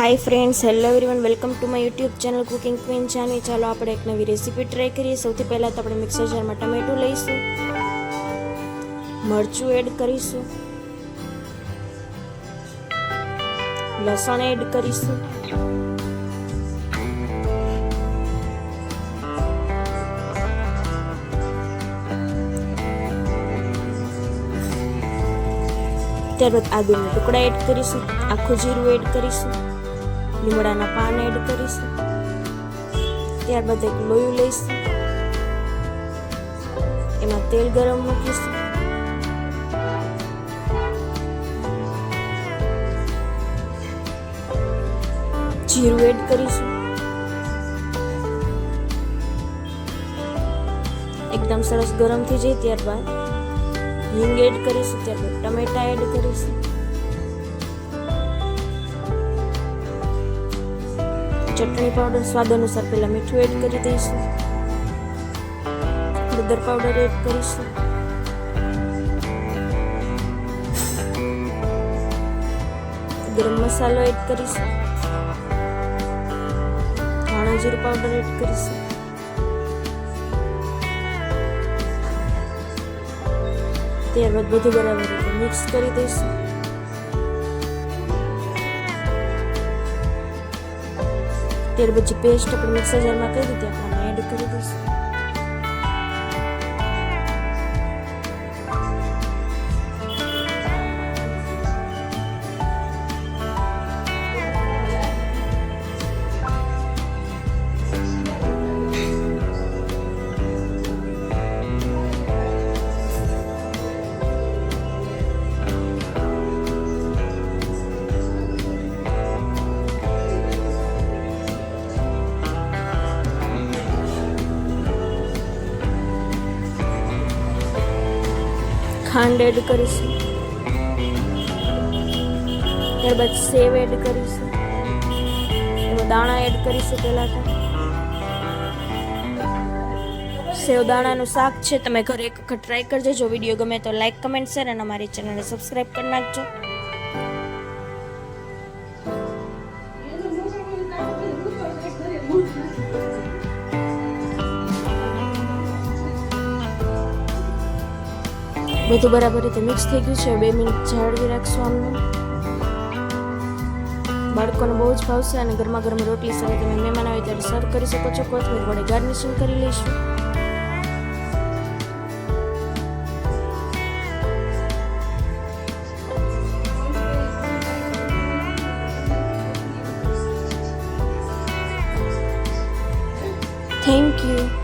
Hi friends, hello everyone, welcome to my YouTube channel cooking queen Janvi. ચાલો આપણે એક નવી રેસીપી ટ્રાય કરીએ. સૌથી પહેલાં તો આપણે મિક્સર જારમાં ટમેટું લઈશું, મરચું એડ કરીશું, લસણ એડ કરીશું, ત્યારબાદ આદુના ટુકડા એડ કરીશું, આખું જીરું એડ કરીશું, લીમડાના પાન એડ કરીશું, ત્યારબાદ એક લોયું લઈશું, એમાં તેલ ગરમ મૂકીશું, જીરું એડ કરીશું, એકદમ સરસ ગરમ થઈ જાય ત્યારબાદ હિંગ એડ કરીશું, ત્યારબાદ ટમેટા એડ કરીશું, ચટણી પાવડર સ્વાદ અનુસાર પહેલા મીઠું એડ કરી દઈશું, હળદર પાવડર એડ કરીશું, ગરમ મસાલો એડ કરીશું, ધાણા જીરું પાવડર એડ કરીશું, ત્યારબાદ બધું બરાબર રીતે મિક્સ કરી દઈશું. ત્યાર પછી પેસ્ટ આપણે મિક્સર જારમાં કરી દીધી આપણે એડ કરી દઈશું. ખાંડ એડ કરીશું, ત્યારબાદ સેવ એડ કરીશું, એમાં દાણા એડ કરીશું. પહેલા તો સેવ દાણાનું શાક છે, તમે ઘરે એક વખત ટ્રાય કરજો. જો વિડીયો ગમે તો લાઈક, કમેન્ટ, શેર અને અમારી ચેનલને સબસ્ક્રાઈબ કરી નાખજો. બધું બરાબર રીતે મિક્સ થઈ ગયું છે. 2 મિનિટ જાળવી રાખશું આમને. બાળકોને બહુ જ ભાવશે અને ગરમા ગરમ રોટલી સાથે તમે મહેમાન આવે ત્યારે સર્વ કરી શકો છો. કોથમીર વડે ગાર્નિશિંગ કરી લઈશું. Thank you.